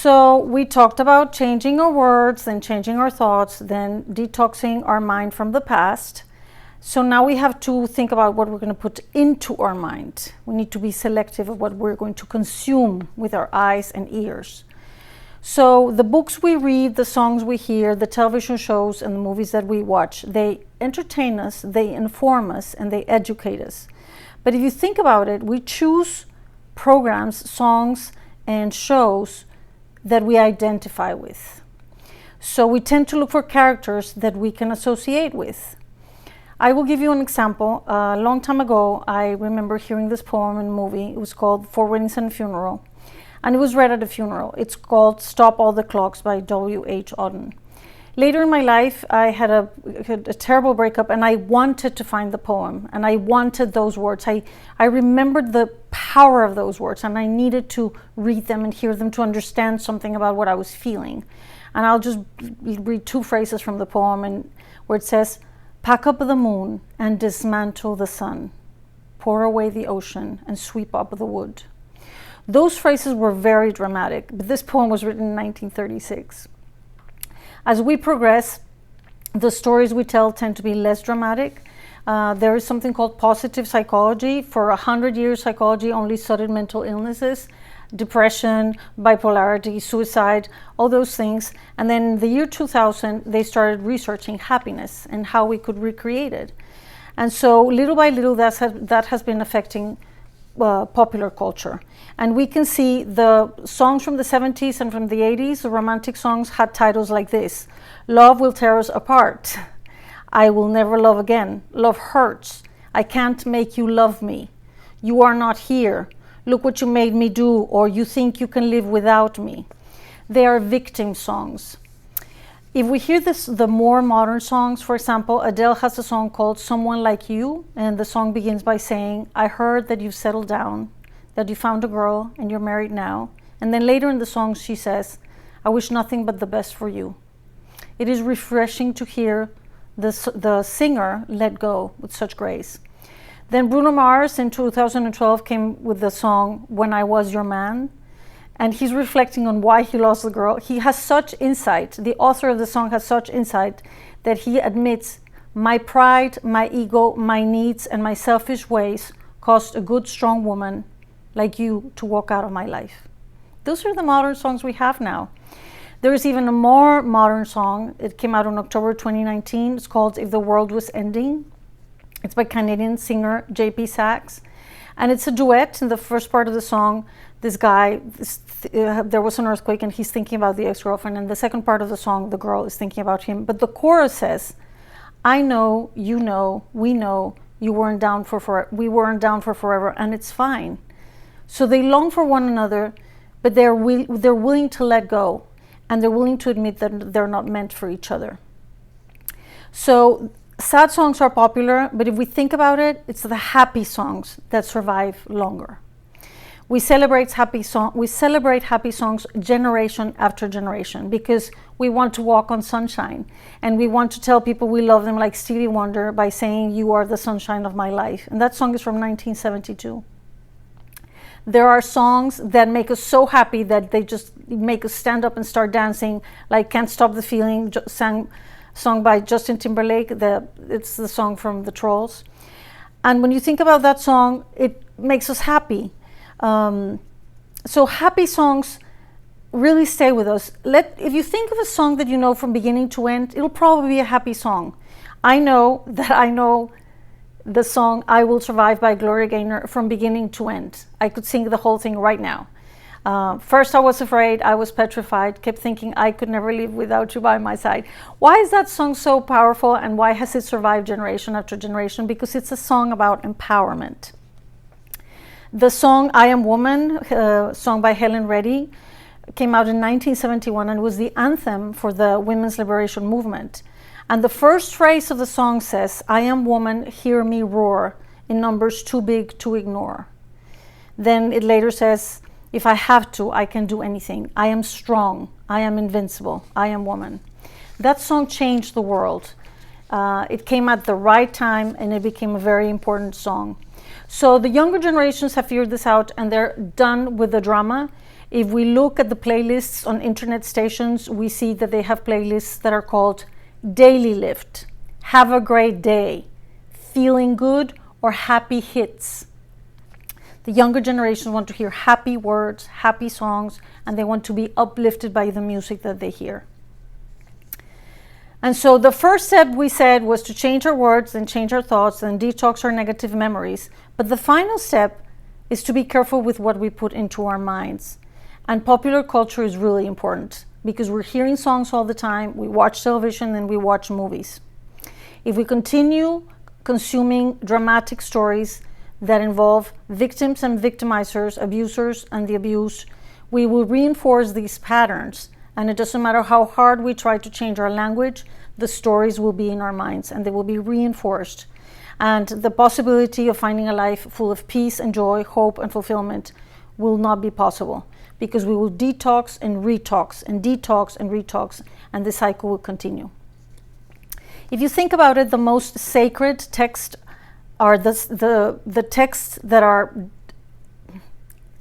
So we talked about changing our words, then changing our thoughts, then detoxing our mind from the past. So now we have to think about what we're going to put into our mind. We need to be selective of what we're going to consume with our eyes and ears. So the books we read, the songs we hear, the television shows and the movies that we watch, they entertain us, they inform us, and they educate us. But if you think about it, we choose programs, songs, and shows that we identify with. So we tend to look for characters that we can associate with. I will give you an example. A long time ago, I remember hearing this poem in a movie. It was called Four Weddings and a Funeral. And it was read at a funeral. It's called Stop All the Clocks by W.H. Auden. Later in my life, I had a terrible breakup, and I wanted to find the poem, and I wanted those words. I remembered the power of those words, and I needed to read them and hear them to understand something about what I was feeling. And I'll just read two phrases from the poem, and where it says, "Pack up the moon and dismantle the sun. Pour away the ocean and sweep up the wood." Those phrases were very dramatic, but this poem was written in 1936. As we progress, the stories we tell tend to be less dramatic. There is something called positive psychology. For 100 years, psychology only studied mental illnesses, depression, bipolarity, suicide, all those things. And then in the year 2000, they started researching happiness and how we could recreate it. And so little by little, that has been affecting popular culture. And we can see the songs from the 70s and from the 80s, the romantic songs had titles like this: "Love will tear us apart," "I will never love again," "Love hurts," "I can't make you love me," "You are not here," "Look what you made me do," or "You think you can live without me." They are victim songs. If we hear the more modern songs, for example, Adele has a song called "Someone Like You," and the song begins by saying, "I heard that you've settled down, that you found a girl and you're married now." And then later in the song she says, "I wish nothing but the best for you." It is refreshing to hear the singer let go with such grace. Then Bruno Mars in 2012 came with the song "When I Was Your Man," and he's reflecting on why he lost the girl. He has such insight. The author of the song has such insight that he admits, "My pride, my ego, my needs, and my selfish ways caused a good, strong woman like you to walk out of my life." Those are the modern songs we have now. There is even a more modern song. It came out in October 2019. It's called "If the World Was Ending." It's by Canadian singer J.P. Sachs. And it's a duet. In the first part of the song, this guy, there was an earthquake and he's thinking about the ex-girlfriend. And the second part of the song, the girl is thinking about him. But the chorus says, "I know, we know, we weren't down for forever, and it's fine." So they long for one another, but they're willing to let go, and they're willing to admit that they're not meant for each other. So sad songs are popular, but if we think about it, it's the happy songs that survive longer. We celebrate happy songs generation after generation because we want to walk on sunshine, and we want to tell people we love them, like Stevie Wonder, by saying, "You are the sunshine of my life." And that song is from 1972. There are songs that make us so happy that they just make us stand up and start dancing, like "Can't Stop the Feeling," sung by Justin Timberlake. It's the song from the Trolls. And when you think about that song, it makes us happy. So happy songs really stay with us. If you think of a song that you know from beginning to end, it'll probably be a happy song. I know the song "I Will Survive" by Gloria Gaynor from beginning to end. I could sing the whole thing right now. First I was afraid, I was petrified, kept thinking I could never live without you by my side. Why is that song so powerful, and why has it survived generation after generation? Because it's a song about empowerment. The song "I Am Woman," sung by Helen Reddy, came out in 1971 and was the anthem for the women's liberation movement. And the first phrase of the song says, "I am woman, hear me roar, in numbers too big to ignore." Then it later says, "If I have to, I can do anything. I am strong, I am invincible, I am woman." That song changed the world. It came at the right time, and it became a very important song. So the younger generations have figured this out, and they're done with the drama. If we look at the playlists on internet stations, we see that they have playlists that are called Daily Lift, Have a Great Day, Feeling Good, or Happy Hits. The younger generation want to hear happy words, happy songs, and they want to be uplifted by the music that they hear. And so the first step we said was to change our words and change our thoughts and detox our negative memories. But the final step is to be careful with what we put into our minds. And popular culture is really important because we're hearing songs all the time, we watch television, and we watch movies. If we continue consuming dramatic stories that involve victims and victimizers, abusers and the abused, we will reinforce these patterns. And it doesn't matter how hard we try to change our language, the stories will be in our minds and they will be reinforced. And the possibility of finding a life full of peace and joy, hope and fulfillment will not be possible because we will detox and retox and detox and retox, and the cycle will continue. If you think about it, the most sacred text are the texts that are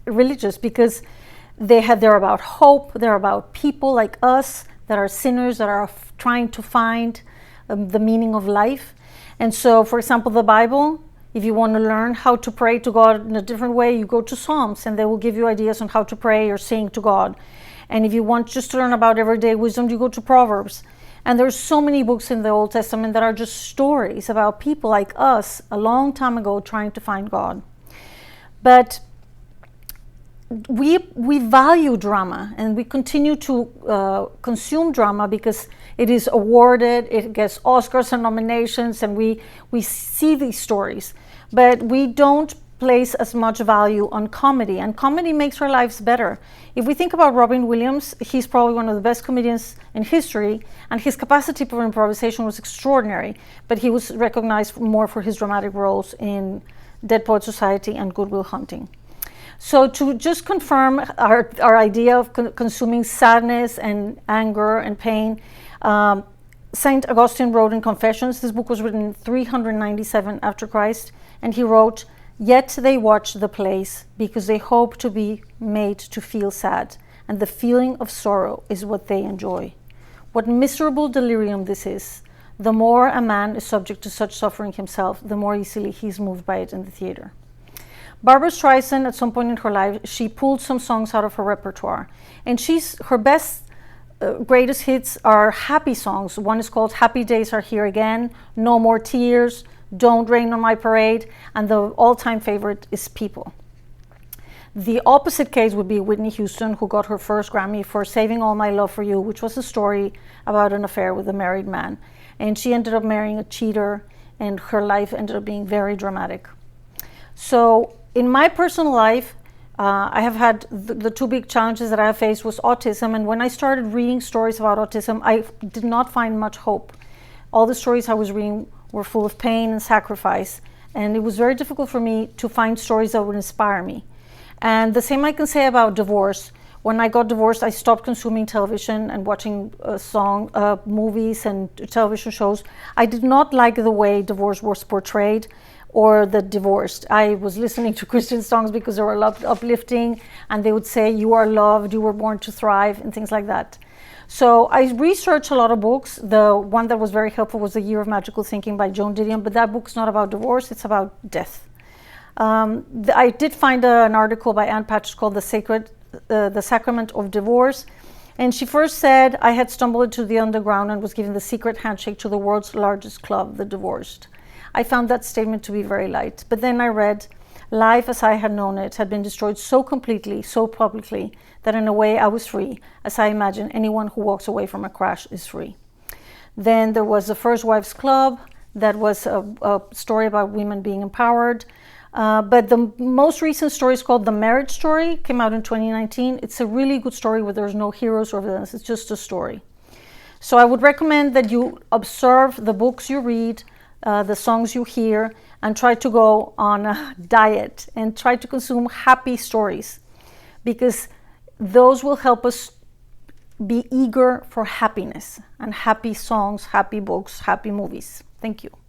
religious because they're about hope, they're about people like us that are sinners, that are trying to find the meaning of life. And so, for example, the Bible, if you want to learn how to pray to God in a different way, you go to Psalms and they will give you ideas on how to pray or sing to God. And if you want just to learn about everyday wisdom, you go to Proverbs. And there's so many books in the Old Testament that are just stories about people like us a long time ago trying to find God. But we value drama and we continue to consume drama because it is awarded, it gets Oscars and nominations, and we see these stories. But we don't place as much value on comedy, and comedy makes our lives better. If we think about Robin Williams, he's probably one of the best comedians in history, and his capacity for improvisation was extraordinary, but he was recognized more for his dramatic roles in Dead Poets Society and Good Will Hunting. So to just confirm our idea of consuming sadness and anger and pain, Saint Augustine wrote in Confessions, this book was written 397 after Christ, and he wrote, "Yet they watch the plays because they hope to be made to feel sad, and the feeling of sorrow is what they enjoy. What miserable delirium this is! The more a man is subject to such suffering himself, the more easily he is moved by it in the theater." Barbra Streisand, at some point in her life, she pulled some songs out of her repertoire, and her best, greatest hits are happy songs. One is called "Happy Days Are Here Again," "No More Tears," "Don't Rain on My Parade," and the all-time favorite is "People." The opposite case would be Whitney Houston, who got her first Grammy for "Saving All My Love for You," which was a story about an affair with a married man. And she ended up marrying a cheater, and her life ended up being very dramatic. So in my personal life, I have had the two big challenges that I have faced was autism. And when I started reading stories about autism, I did not find much hope. All the stories I was reading were full of pain and sacrifice. And it was very difficult for me to find stories that would inspire me. And the same I can say about divorce. When I got divorced, I stopped consuming television and watching movies and television shows. I did not like the way divorce was portrayed or the divorced. I was listening to Christian songs because they were uplifting, and they would say, "You are loved, you were born to thrive," and things like that. So I researched a lot of books. The one that was very helpful was The Year of Magical Thinking by Joan Didion, but that book's not about divorce, it's about death. I did find an article by Ann Patch called The Sacrament of Divorce. And she first said, "I had stumbled into the underground and was given the secret handshake to the world's largest club, the divorced." I found that statement to be very light. But then I read, "Life as I had known it had been destroyed so completely, so publicly, that in a way I was free, as I imagine anyone who walks away from a crash is free." Then there was the First Wives Club. That was a story about women being empowered. But the most recent story is called The Marriage Story, came out in 2019. It's a really good story where there's no heroes or villains, it's just a story. So I would recommend that you observe the books you read, the songs you hear, and try to go on a diet and try to consume happy stories, because those will help us be eager for happiness and happy songs, happy books, happy movies. Thank you.